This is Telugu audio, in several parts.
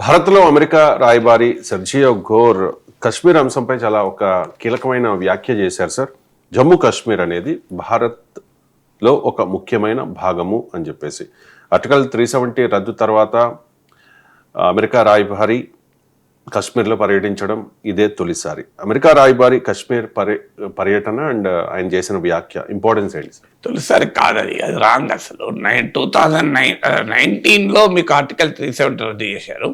భారత్లో అమెరికా రాయబారి సెర్జియో ఘోర్ కశ్మీర్ అంశంపై చాలా ఒక కీలకమైన వ్యాఖ్య చేశారు సార్. జమ్మూ కాశ్మీర్ అనేది భారత్లో ఒక ముఖ్యమైన భాగము అని చెప్పేసి. ఆర్టికల్ 370 రద్దు తర్వాత అమెరికా రాయబారి కశ్మీర్లో పర్యటించడం ఇదే తొలిసారి. అమెరికా రాయబారి కశ్మీర్ పర్యటన అండ్ ఆయన చేసిన వ్యాఖ్య ఇంపార్టెన్స్ ఏంటి సార్? తొలిసారి కాదది, అది రాంగ్. అసలు 2019లో మీకు ఆర్టికల్ 370 రద్దు చేశారు.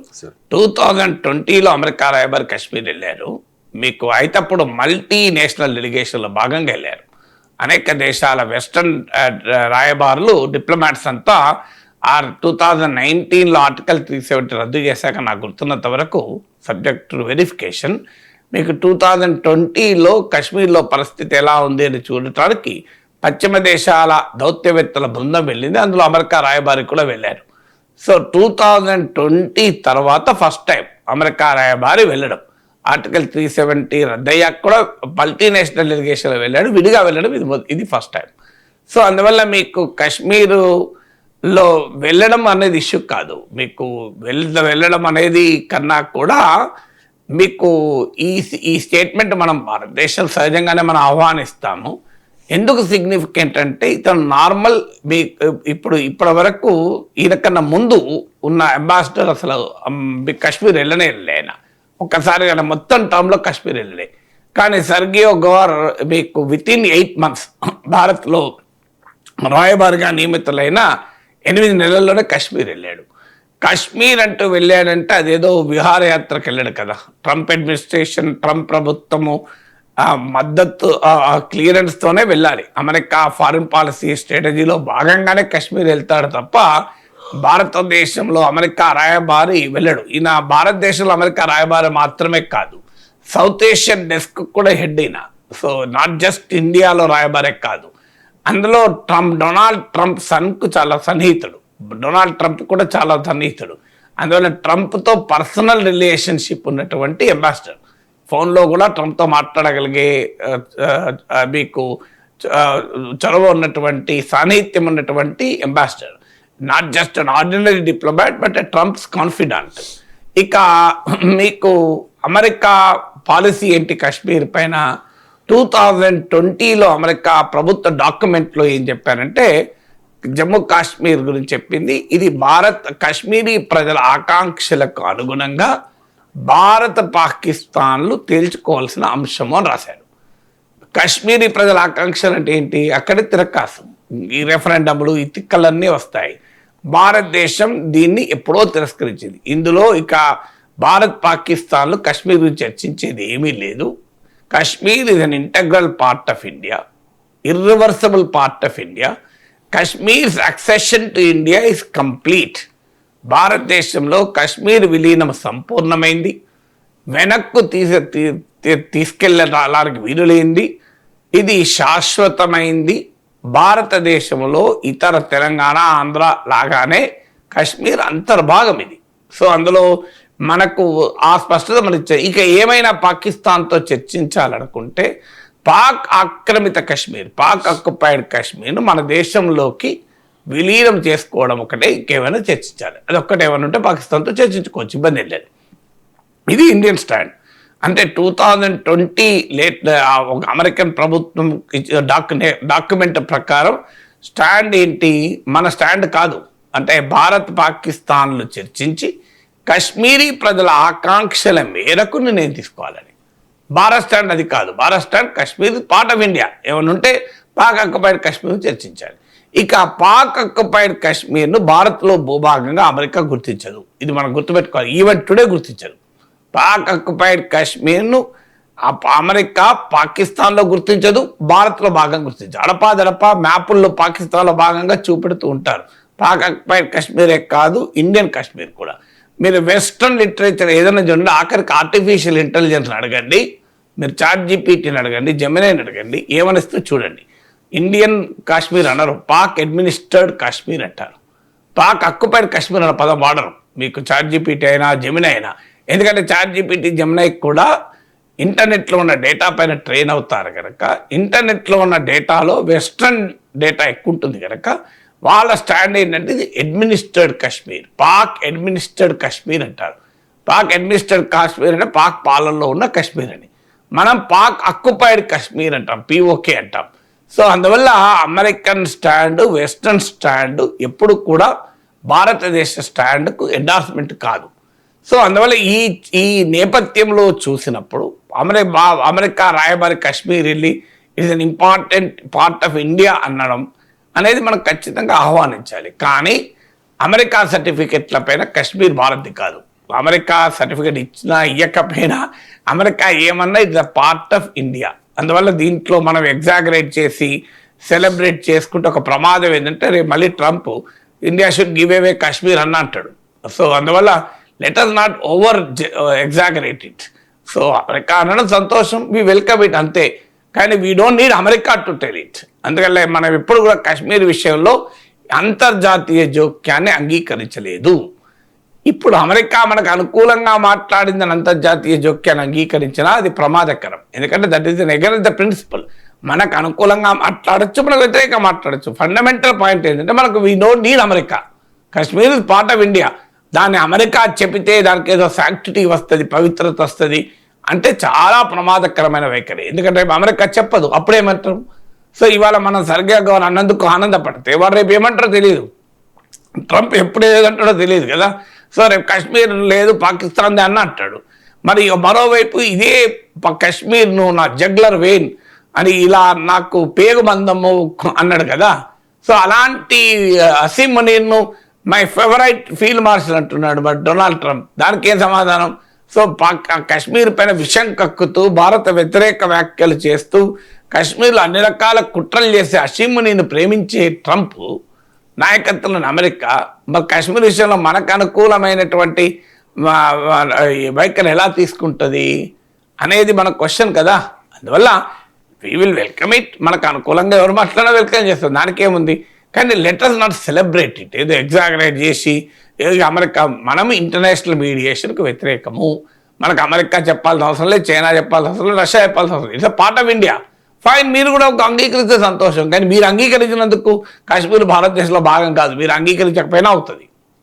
2020లో అమెరికా రాయబారి కశ్మీర్ వెళ్ళారు. మీకు అయితే అప్పుడు మల్టీనేషనల్ డెలిగేషన్లో భాగంగా వెళ్ళారు. అనేక దేశాల వెస్టర్న్ రాయబారులు డిప్లొమాట్స్ అంతా 2019లో ఆర్టికల్ 370 రద్దు చేశాక నాకు గుర్తున్నంత వరకు సబ్జెక్ట్ టు వెరిఫికేషన్ మీకు 2020లో కశ్మీర్లో పరిస్థితి ఎలా ఉంది అని చూడటానికి పశ్చిమ దేశాల దౌత్యవేత్తల బృందం వెళ్ళింది. అందులో అమెరికా రాయబారి కూడా వెళ్ళారు. సో 2020 తర్వాత ఫస్ట్ టైం అమెరికా రాయబారి వెళ్ళడం, ఆర్టికల్ 370 రద్దయ్యాక కూడా మల్టీనేషనల్ డెలిగేషన్లో వెళ్ళాడు, విడిగా వెళ్ళడం ఇది ఫస్ట్ టైం. సో అందువల్ల మీకు కశ్మీరులో వెళ్ళడం అనేది ఇష్యూ కాదు. మీకు వెళ్ళడం అనేది కన్నా కూడా మీకు ఈ స్టేట్మెంట్ మనం భారతదేశం సహజంగానే మనం ఆహ్వానిస్తాము. ఎందుకు సిగ్నిఫికెంట్ అంటే ఇతను నార్మల్ ఇప్పటి వరకు ఈయనకన్నా ముందు ఉన్న అంబాసిడర్ అసలు కశ్మీర్ వెళ్ళలేనా ఒక్కసారి కానీ మొత్తం టర్మ్లో కశ్మీర్ వెళ్ళలే. కానీ సెర్జియో ఘోర్ మీకు వితిన్ 8 months భారత్లో రాయబారిగా నియమితులైన 8 నెలల్లోనే కశ్మీర్ వెళ్ళాడు. కశ్మీర్ అంటూ వెళ్ళాడంటే అదేదో విహారయాత్రకు వెళ్ళాడు కదా. ట్రంప్ అడ్మినిస్ట్రేషన్, ట్రంప్ ప్రభుత్వము మద్దతు క్లియరెన్స్తోనే వెళ్ళాలి. అమెరికా ఫారిన్ పాలసీ స్ట్రాటజీలో భాగంగానే కశ్మీర్ వెళ్తాడు తప్ప భారతదేశంలో అమెరికా రాయబారి వెళ్ళడు. ఈయన భారతదేశంలో అమెరికా రాయబారి మాత్రమే కాదు, సౌత్ ఏషియన్ డెస్క్ కూడా హెడ్ అయినా. సో నాట్ జస్ట్ ఇండియాలో రాయబారే కాదు, అందులో డొనాల్డ్ ట్రంప్ సన్కు చాలా సన్నిహితుడు, డొనాల్డ్ ట్రంప్ కూడా చాలా సన్నిహితుడు. అందువల్ల ట్రంప్తో పర్సనల్ రిలేషన్షిప్ ఉన్నటువంటి అంబాసిడర్, ఫోన్లో కూడా ట్రంప్తో మాట్లాడగలిగే మీకు చొరవ ఉన్నటువంటి సాన్నిహిత్యం ఉన్నటువంటి ambassador, not just an ordinary diplomat but Trump's confident. ఇక మీకు అమెరికా పాలసీ ఏంటి కశ్మీర్ పైన? 2020లో అమెరికా ప్రభుత్వ డాక్యుమెంట్లో ఏం చెప్పారంటే జమ్మూ కాశ్మీర్ గురించి చెప్పింది, ఇది కాశ్మీరీ ప్రజల ఆకాంక్షలకు అనుగుణంగా భారత్ పాకిస్తాన్లు తేల్చుకోవాల్సిన అంశము అని రాశారు. కాశ్మీరీ ప్రజల ఆకాంక్షలు అంటే ఏంటి? అక్కడే తిరక్కాసు, ఈ రెఫరెండంలు, ఈ తిక్కలన్నీ వస్తాయి. భారతదేశం దీన్ని ఎప్పుడో తిరస్కరించింది. ఇందులో ఇక భారత్ పాకిస్తాన్లు కశ్మీర్ గురించి చర్చించేది ఏమీ లేదు. Kashmir is an integral part of India, irreversible part of India. Kashmir's accession to India is complete. భారతదేశంలో కశ్మీర్ విలీనం సంపూర్ణమైంది, వెనక్కు తీసుకెళ్ళడానికి వీలులేంది, ఇది శాశ్వతమైంది. భారతదేశంలో ఇతర తెలంగాణ, ఆంధ్ర లాగానే కశ్మీర్ అంతర్భాగం ఇది. సో అందులో మనకు ఆ స్పష్టత మనం ఇచ్చారు. ఇక ఏమైనా పాకిస్తాన్తో చర్చించాలనుకుంటే పాక్ ఆక్రమిత కశ్మీర్, పాక్ ఆక్యుపైడ్ కశ్మీర్ను మన దేశంలోకి విలీనం చేసుకోవడం ఒకటే, ఇంకేమైనా చర్చించాలి. అది ఒక్కటే ఏమైనా ఉంటే పాకిస్తాన్తో చర్చించుకోవచ్చు, ఇబ్బంది లేదు. ఇది ఇండియన్ స్టాండ్. అంటే 2020 ఒక అమెరికన్ ప్రభుత్వం డాక్యుమెంట్ ప్రకారం స్టాండ్ ఏంటి? మన స్టాండ్ కాదు. అంటే భారత్ పాకిస్తాన్లు చర్చించి కశ్మీరీ ప్రజల ఆకాంక్షల మేరకు నేను తీసుకోవాలని భారత్ స్టాండ్ అది కాదు. Bharat stand Kashmir part of India, ఏమైనా ఉంటే పాక్ ఆక్యుపైడ్ కశ్మీర్ను చర్చించాలి. ఇక పాక్ ఆక్యుపైడ్ కశ్మీర్ను భారత్లో భూభాగంగా అమెరికా గుర్తించదు. ఇది మనం గుర్తుపెట్టుకోవాలి. ఈవెన్ టుడే గుర్తించదు. పాక్ ఆక్యుపైడ్ కశ్మీర్ను అమెరికా పాకిస్తాన్లో గుర్తించదు, భారత్లో భాగంగా గుర్తించదు. అడపాదడపా మ్యాపుల్లో పాకిస్తాన్లో భాగంగా చూపెడుతూ ఉంటారు. పాక్ ఆక్యుపైడ్ కశ్మీరే కాదు, ఇండియన్ కశ్మీర్ కూడా. మీరు వెస్ట్రన్ లిటరేచర్ ఏదైనా చూడండి, ఆఖరికి ఆర్టిఫిషియల్ ఇంటెలిజెన్స్ని అడగండి, మీరు ChatGPTని అడగండి, జెమినైని అడగండి, ఏమనిస్తూ చూడండి. ఇండియన్ కాశ్మీర్ అనరు, పాక్ అడ్మినిస్టర్డ్ కాశ్మీర్ అంటారు. పాక్ ఆక్యుపైడ్ కాశ్మీర్ అన్న పదం వాడరు మీకు ChatGPT అయినా జెమిని అయినా. ఎందుకంటే ChatGPT, జెమినై కూడా ఇంటర్నెట్లో ఉన్న డేటా పైన ట్రైన్ అవుతారు కనుక, ఇంటర్నెట్లో ఉన్న డేటాలో వెస్ట్రన్ డేటా ఎక్కువ ఉంటుంది కనుక వాళ్ళ స్టాండ్ ఏంటంటే ఇది అడ్మినిస్టర్డ్ కాశ్మీర్, పాక్ అడ్మినిస్టర్డ్ కాశ్మీర్ అంటారు. పాక్ అడ్మినిస్ట్రేటెడ్ కాశ్మీర్ అంటే పాక్ పాలనలో ఉన్న కాశ్మీర్ అని, మనం పాక్ అక్యుపైడ్ కాశ్మీర్ అంటాం, పిఓకే అంటాం. సో అందువల్ల అమెరికన్ స్టాండ్, వెస్ట్రన్ స్టాండ్ ఎప్పుడు కూడా భారతదేశ స్టాండ్కు ఎండార్స్మెంట్ కాదు. సో అందువల్ల ఈ నేపథ్యంలో చూసినప్పుడు అమెరికా రాయబారి కాశ్మీర్ వెళ్ళి it's an important part of India అనడం అనేది మనం ఖచ్చితంగా ఆహ్వానించాలి. కానీ అమెరికా సర్టిఫికెట్ల పైన కాశ్మీర్ భారత్ది కాదు. అమెరికా సర్టిఫికెట్ ఇచ్చినా ఇవ్వకపోయినా అమెరికా ఏమన్నా it's a part of India. అందువల్ల దీంట్లో మనం ఎగ్జాగరేట్ చేసి సెలబ్రేట్ చేసుకుంటే ఒక ప్రమాదం ఏంటంటే రేపు మళ్ళీ Trump India should give away Kashmir అన్న అంటాడు. సో అందువల్ల let us not over exaggerate it. So America అనడం సంతోషం, వి వెల్కమ్ ఇట్ అంతే. కానీ we don't need America to tell it. అందువల్ల మనం ఎప్పుడు కూడా కాశ్మీర్ విషయంలో అంతర్జాతీయ జోక్యాన్ని అంగీకరించలేదు. ఇప్పుడు అమెరికా మనకు అనుకూలంగా మాట్లాడిందని అంతర్జాతీయ జోక్యాన్ని అంగీకరించినా అది ప్రమాదకరం. ఎందుకంటే that is against the principle. మనకు అనుకూలంగా మాట్లాడచ్చు, మనకు వ్యతిరేకంగా మాట్లాడచ్చు. ఫండమెంటల్ పాయింట్ ఏంటంటే మనకు we don't need America. Kashmir is part of India. దాన్ని అమెరికా చెబితే దానికి ఏదో శాంక్టిటీ వస్తుంది, పవిత్రత వస్తుంది అంటే చాలా ప్రమాదకరమైన వైఖరి. ఎందుకంటే అమెరికా చెప్పదు, అప్పుడేమంటారు. సో ఇవాళ మనం సరిగ్గా గవర్నర్ అన్నందుకు ఆనందపడితే వాడు రేపు ఏమంటారో తెలియదు, ట్రంప్ ఎప్పుడు ఏదంటాడో తెలియదు కదా. సో రేపు కాశ్మీర్ లేదు పాకిస్తాన్ది అన్న అంటాడు. మరి మరోవైపు ఇదే కాశ్మీర్ను నా జగ్లర్ వెయిన్ అని ఇలా నాకు పేగు బంధము అన్నాడు కదా. సో అలాంటి అసీం మునీర్ను మై ఫేవరైట్ ఫీల్డ్ మార్షల్ అంటున్నాడు మరి డొనాల్డ్ ట్రంప్. దానికి ఏం సమాధానం? సో కాశ్మీర్ పైన విషం కక్కుతూ భారత వ్యతిరేక వ్యాఖ్యలు చేస్తూ కాశ్మీర్లో అన్ని రకాల కుట్రలు చేసే అసీం మునీని ప్రేమించే ట్రంప్ నాయకత్వంలోని అమెరికా మరి కాశ్మీర్ విషయంలో మనకు అనుకూలమైనటువంటి వైఖరి ఎలా తీసుకుంటుంది అనేది మన క్వశ్చన్ కదా. అందువల్ల వీ విల్ వెల్కమ్ ఇట్. మనకు అనుకూలంగా ఎవరు మాట్లాడినా వెల్కమ్ చేస్తాం, దానికేముంది. కానీ let us not celebrate it. ఏదో ఎగ్జాగరేట్ చేసి ఏదో అమెరికా, మనం ఇంటర్నేషనల్ మీడియేషన్కు వ్యతిరేకము. మనకు అమెరికా చెప్పాల్సిన అవసరం లేదు, చైనా చెప్పాల్సిన అవసరం లేదు, రష్యా చెప్పాల్సిన అవసరం లేదు. It's part of India. Fine, మీరు కూడా ఒక అంగీకరిస్తే సంతోషం. కానీ మీరు అంగీకరించినందుకు కాశ్మీర్ భారతదేశంలో భాగం కాదు, మీరు అంగీకరించకపోయినా అవుతుంది.